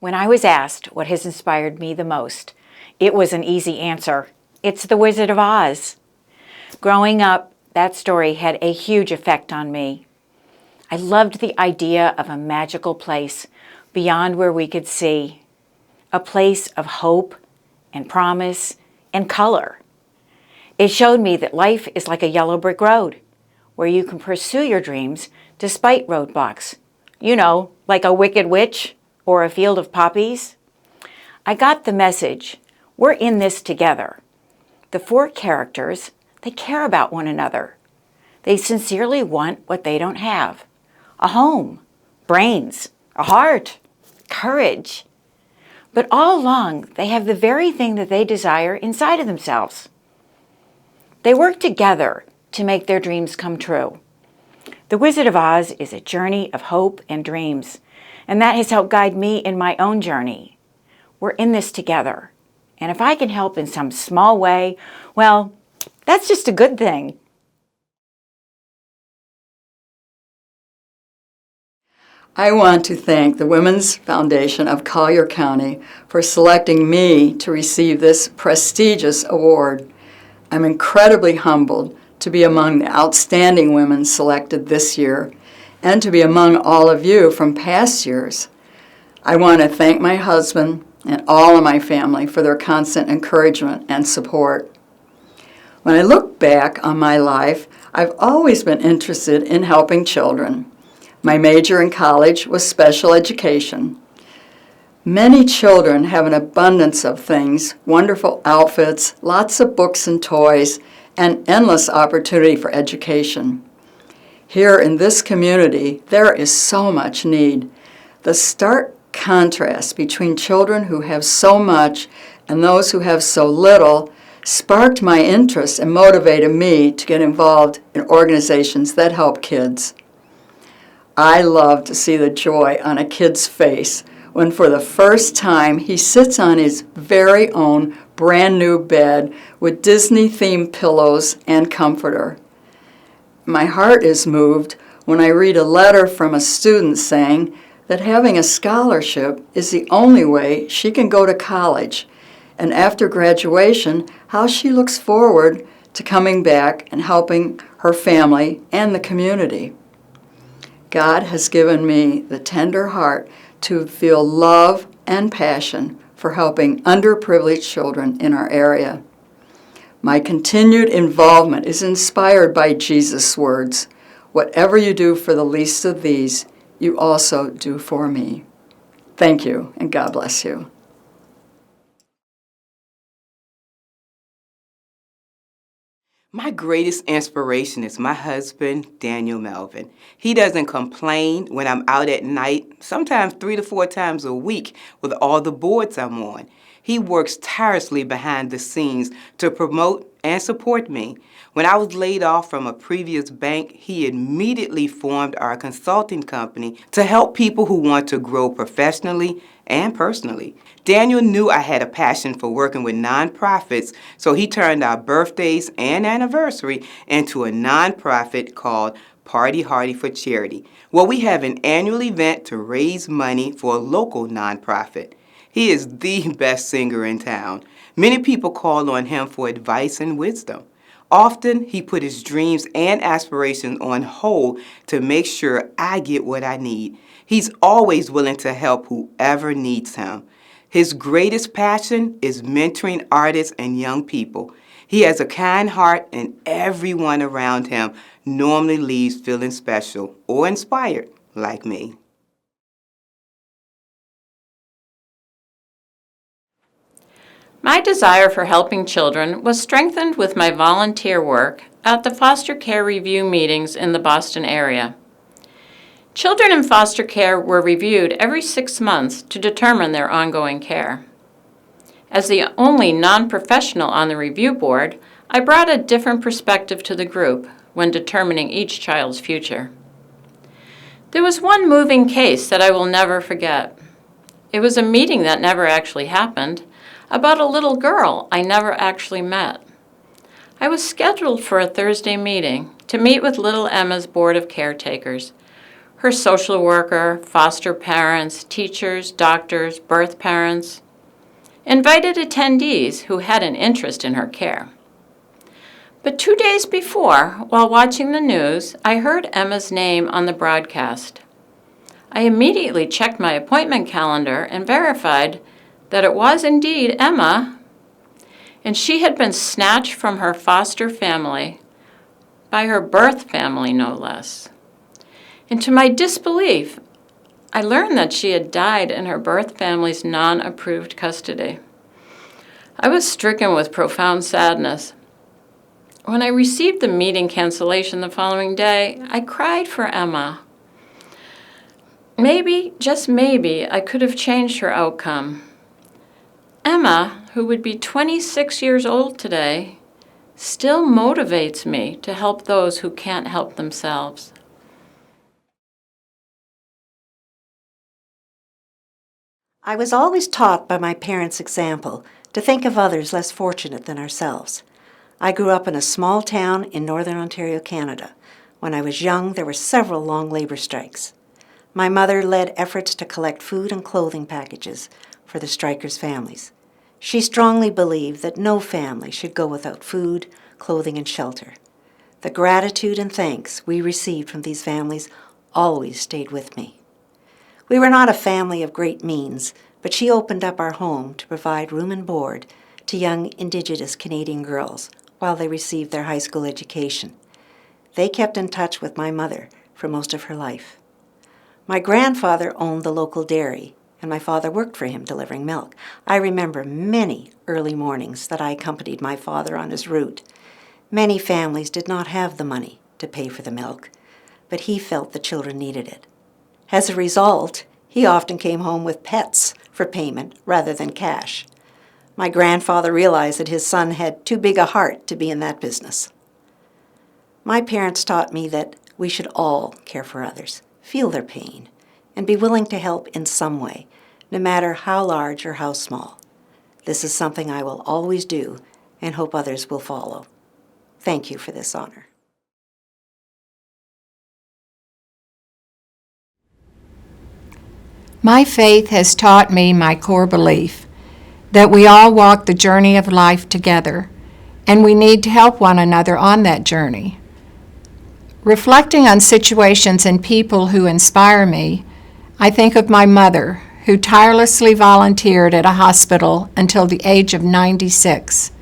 When I was asked what has inspired me the most, it was an easy answer. It's The Wizard of Oz. Growing up, that story had a huge effect on me. I loved the idea of a magical place beyond where we could see, a place of hope and promise and color. It showed me that life is like a yellow brick road, where you can pursue your dreams despite roadblocks. You know, like a wicked witch or a field of poppies. I got the message. We're in this together. The four characters, they care about one another. They sincerely want what they don't have. A home, brains, a heart, courage. But all along, they have the very thing that they desire inside of themselves. They work together to make their dreams come true. The Wizard of Oz is a journey of hope and dreams, and that has helped guide me in my own journey. We're in this together, and if I can help in some small way, well, that's just a good thing. I want to thank the Women's Foundation of Collier County for selecting me to receive this prestigious award. I'm incredibly humbled to be among the outstanding women selected this year and to be among all of you from past years. I want to thank my husband and all of my family for their constant encouragement and support. When I look back on my life, I've always been interested in helping children. My major in college was special education. Many children have an abundance of things, wonderful outfits, lots of books and toys, and endless opportunity for education. Here in this community, there is so much need. The stark contrast between children who have so much and those who have so little sparked my interest and motivated me to get involved in organizations that help kids. I love to see the joy on a kid's face when for the first time he sits on his very own brand new bed with Disney-themed pillows and comforter. My heart is moved when I read a letter from a student saying that having a scholarship is the only way she can go to college, and after graduation, how she looks forward to coming back and helping her family and the community. God has given me the tender heart to feel love and passion for helping underprivileged children in our area. My continued involvement is inspired by Jesus' words, "Whatever you do for the least of these, you also do for me." Thank you, and God bless you. My greatest inspiration is my husband, Daniel Melvin. He doesn't complain when I'm out at night, sometimes 3 to 4 times a week with all the boards I'm on. He works tirelessly behind the scenes to promote and support me. When I was laid off from a previous bank, he immediately formed our consulting company to help people who want to grow professionally and personally. Daniel knew I had a passion for working with nonprofits, so he turned our birthdays and anniversary into a nonprofit called Party Hardy for Charity, where we have an annual event to raise money for a local nonprofit. He is the best singer in town. Many people call on him for advice and wisdom. Often, he put his dreams and aspirations on hold to make sure I get what I need. He's always willing to help whoever needs him. His greatest passion is mentoring artists and young people. He has a kind heart, and everyone around him normally leaves feeling special or inspired like me. My desire for helping children was strengthened with my volunteer work at the foster care review meetings in the Boston area. Children in foster care were reviewed every 6 months to determine their ongoing care. As the only non-professional on the review board, I brought a different perspective to the group when determining each child's future. There was one moving case that I will never forget. It was a meeting that never actually happened, about a little girl I never actually met. I was scheduled for a Thursday meeting to meet with little Emma's board of caretakers. her social worker, foster parents, teachers, doctors, birth parents, invited attendees who had an interest in her care. But 2 days before, while watching the news, I heard Emma's name on the broadcast. I immediately checked my appointment calendar and verified that it was indeed Emma, and she had been snatched from her foster family, by her birth family no less. And to my disbelief, I learned that she had died in her birth family's non-approved custody. I was stricken with profound sadness. When I received the meeting cancellation the following day, I cried for Emma. Maybe, just maybe, I could have changed her outcome. Emma, who would be 26 years old today, still motivates me to help those who can't help themselves. I was always taught by my parents' example to think of others less fortunate than ourselves. I grew up in a small town in northern Ontario, Canada. When I was young, there were several long labor strikes. My mother led efforts to collect food and clothing packages for the strikers' families. She strongly believed that no family should go without food, clothing, and shelter. The gratitude and thanks we received from these families always stayed with me. We were not a family of great means, but she opened up our home to provide room and board to young Indigenous Canadian girls while they received their high school education. They kept in touch with my mother for most of her life. My grandfather owned the local dairy, and my father worked for him delivering milk. I remember many early mornings that I accompanied my father on his route. Many families did not have the money to pay for the milk, but he felt the children needed it. As a result, he often came home with pets for payment rather than cash. My grandfather realized that his son had too big a heart to be in that business. My parents taught me that we should all care for others, feel their pain, and be willing to help in some way, no matter how large or how small. This is something I will always do and hope others will follow. Thank you for this honor. My faith has taught me my core belief that we all walk the journey of life together, and we need to help one another on that journey. Reflecting on situations and people who inspire me, I think of my mother, who tirelessly volunteered at a hospital until the age of 96.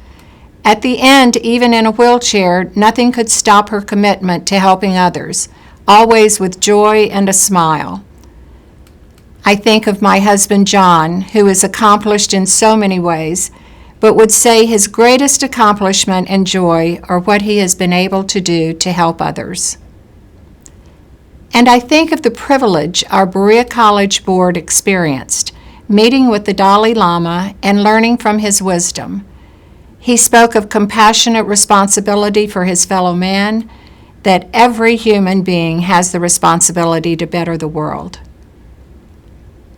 At the end, even in a wheelchair, nothing could stop her commitment to helping others, always with joy and a smile. I think of my husband John, who is accomplished in so many ways, but would say his greatest accomplishment and joy are what he has been able to do to help others. And I think of the privilege our Berea College Board experienced, meeting with the Dalai Lama and learning from his wisdom. He spoke of compassionate responsibility for his fellow man, that every human being has the responsibility to better the world.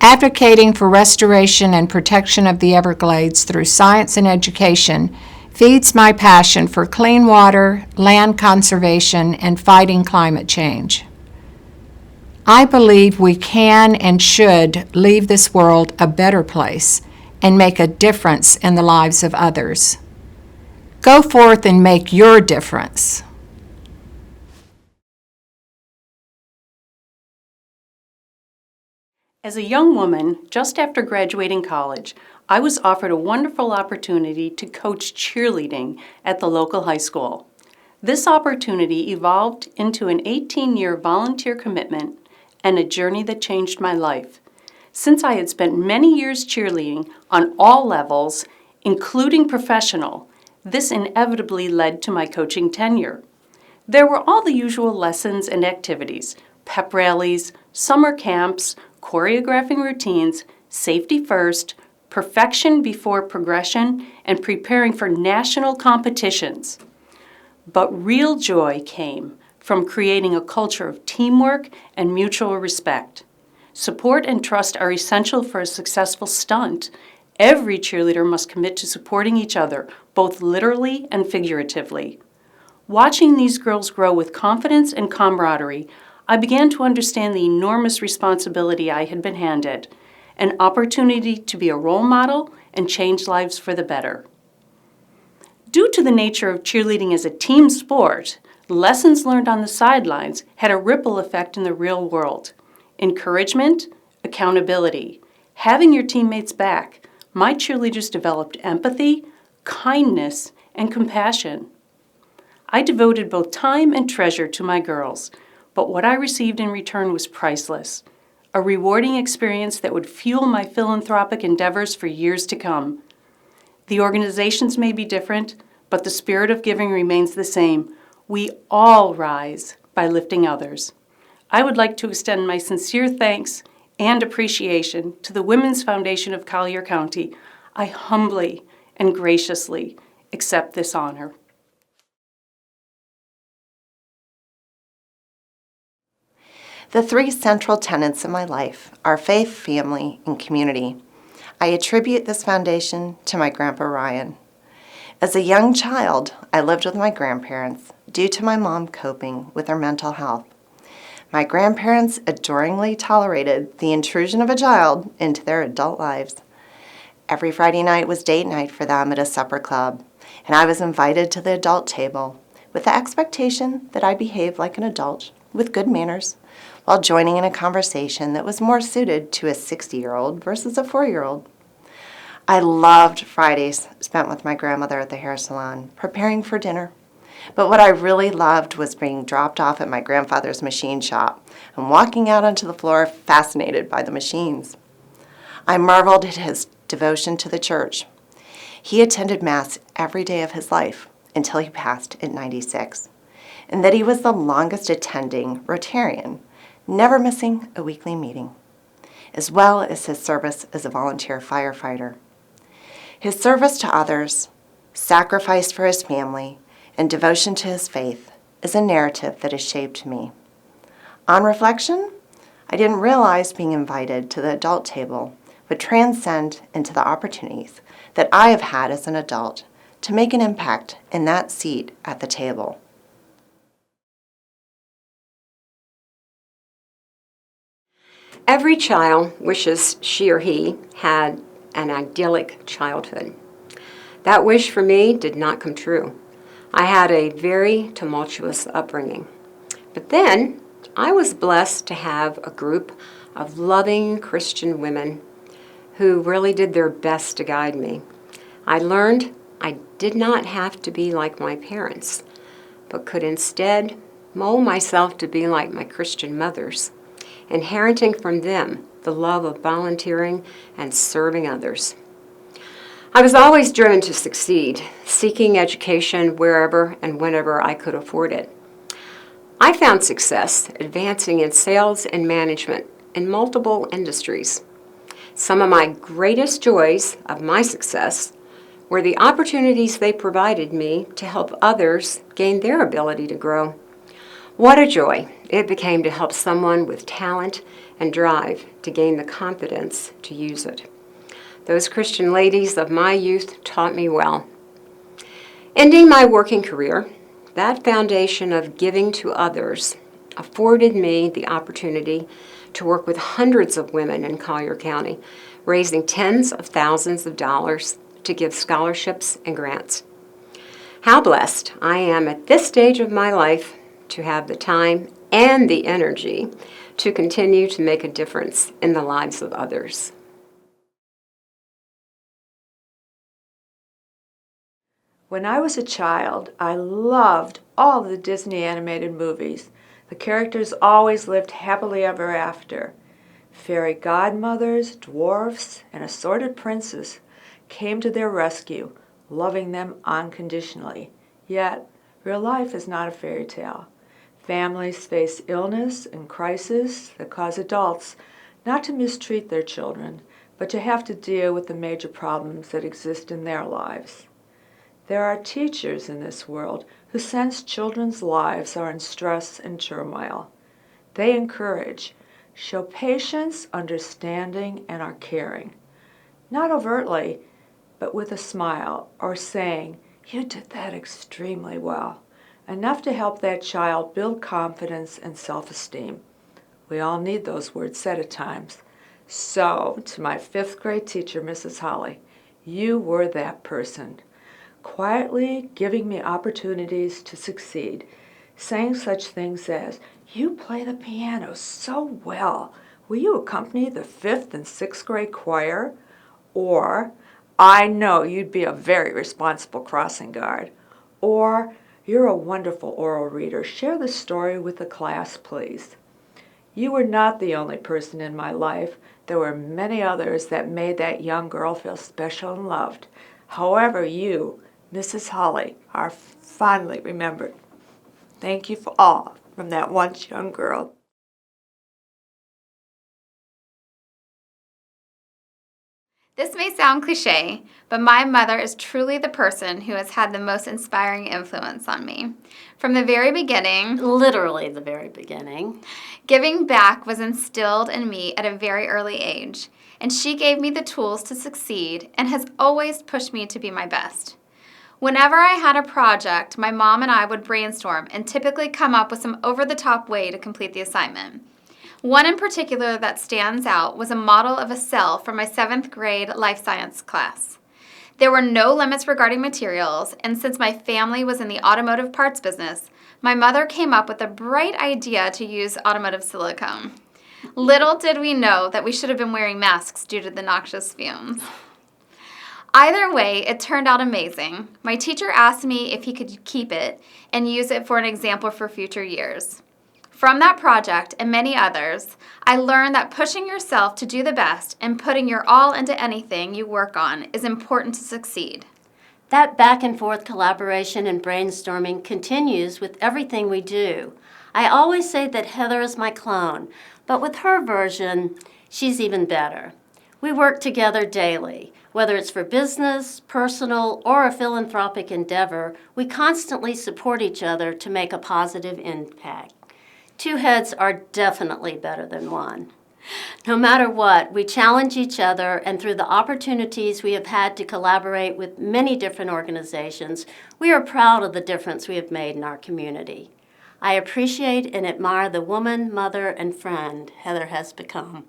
Advocating for restoration and protection of the Everglades through science and education feeds my passion for clean water, land conservation, and fighting climate change. I believe we can and should leave this world a better place and make a difference in the lives of others. Go forth and make your difference. As a young woman, just after graduating college, I was offered a wonderful opportunity to coach cheerleading at the local high school. This opportunity evolved into an 18-year volunteer commitment and a journey that changed my life. Since I had spent many years cheerleading on all levels, including professional, this inevitably led to my coaching tenure. There were all the usual lessons and activities: pep rallies, summer camps, choreographing routines, safety first, perfection before progression, and preparing for national competitions. But real joy came from creating a culture of teamwork and mutual respect. Support and trust are essential for a successful stunt. Every cheerleader must commit to supporting each other, both literally and figuratively. Watching these girls grow with confidence and camaraderie, I began to understand the enormous responsibility I had been handed, an opportunity to be a role model and change lives for the better. Due to the nature of cheerleading as a team sport, lessons learned on the sidelines had a ripple effect in the real world. Encouragement, accountability, having your teammates back. My cheerleaders developed empathy, kindness, and compassion. I devoted both time and treasure to my girls, but what I received in return was priceless, a rewarding experience that would fuel my philanthropic endeavors for years to come. The organizations may be different, but the spirit of giving remains the same. We all rise by lifting others. I would like to extend my sincere thanks and appreciation to the Women's Foundation of Collier County. I humbly and graciously accept this honor. The three central tenets of my life are faith, family, and community. I attribute this foundation to my Grandpa Ryan. As a young child, I lived with my grandparents due to my mom coping with her mental health. My grandparents adoringly tolerated the intrusion of a child into their adult lives. Every Friday night was date night for them at a supper club, and I was invited to the adult table with the expectation that I behave like an adult with good manners while joining in a conversation that was more suited to a 60-year-old versus a 4-year-old. I loved Fridays spent with my grandmother at the hair salon, preparing for dinner. But what I really loved was being dropped off at my grandfather's machine shop and walking out onto the floor fascinated by the machines. I marveled at his devotion to the church. He attended Mass every day of his life until he passed at 96, and that he was the longest attending Rotarian, never missing a weekly meeting, as well as his service as a volunteer firefighter. His service to others, sacrifice for his family, and devotion to his faith is a narrative that has shaped me. On reflection, I didn't realize being invited to the adult table would transcend into the opportunities that I have had as an adult to make an impact in that seat at the table. Every child wishes she or he had an idyllic childhood. That wish for me did not come true. I had a very tumultuous upbringing. But then I was blessed to have a group of loving Christian women who really did their best to guide me. I learned I did not have to be like my parents, but could instead mold myself to be like my Christian mothers, inheriting from them the love of volunteering and serving others. I was always driven to succeed, seeking education wherever and whenever I could afford it. I found success advancing in sales and management in multiple industries. Some of my greatest joys of my success were the opportunities they provided me to help others gain their ability to grow. What a joy it became to help someone with talent and drive to gain the confidence to use it. Those Christian ladies of my youth taught me well. Ending my working career, that foundation of giving to others afforded me the opportunity to work with hundreds of women in Collier County, raising tens of thousands of dollars to give scholarships and grants. How blessed I am at this stage of my life to have the time and the energy to continue to make a difference in the lives of others. When I was a child, I loved all the Disney animated movies. The characters always lived happily ever after. Fairy godmothers, dwarfs, and assorted princes came to their rescue, loving them unconditionally. Yet, real life is not a fairy tale. Families face illness and crisis that cause adults not to mistreat their children, but to have to deal with the major problems that exist in their lives. There are teachers in this world who sense children's lives are in stress and turmoil. They encourage, show patience, understanding, and are caring. Not overtly, but with a smile or saying, "You did that extremely well," enough to help that child build confidence and self-esteem. We all need those words said at times. So, to my 5th grade teacher, Mrs. Holly, you were that person, quietly giving me opportunities to succeed, saying such things as, "You play the piano so well. Will you accompany the 5th and 6th grade choir?" Or, "I know you'd be a very responsible crossing guard." Or, "You're a wonderful oral reader. Share the story with the class, please." You were not the only person in my life. There were many others that made that young girl feel special and loved. However, you, Mrs. Holly, are fondly remembered. Thank you for all from that once young girl. This may sound cliche, but my mother is truly the person who has had the most inspiring influence on me. From the very beginning, Literally the very beginning. giving back was instilled in me at a very early age, and she gave me the tools to succeed and has always pushed me to be my best. Whenever I had a project, my mom and I would brainstorm and typically come up with some over-the-top way to complete the assignment. One in particular that stands out was a model of a cell for my 7th grade life science class. There were no limits regarding materials, and since my family was in the automotive parts business, my mother came up with a bright idea to use automotive silicone. Little did we know that we should have been wearing masks due to the noxious fumes. Either way, it turned out amazing. My teacher asked me if he could keep it and use it for an example for future years. From that project and many others, I learned that pushing yourself to do the best and putting your all into anything you work on is important to succeed. That back and forth collaboration and brainstorming continues with everything we do. I always say that Heather is my clone, but with her version, she's even better. We work together daily. Whether it's for business, personal, or a philanthropic endeavor, we constantly support each other to make a positive impact. 2 heads are definitely better than 1. No matter what, we challenge each other, and through the opportunities we have had to collaborate with many different organizations, we are proud of the difference we have made in our community. I appreciate and admire the woman, mother, and friend Heather has become.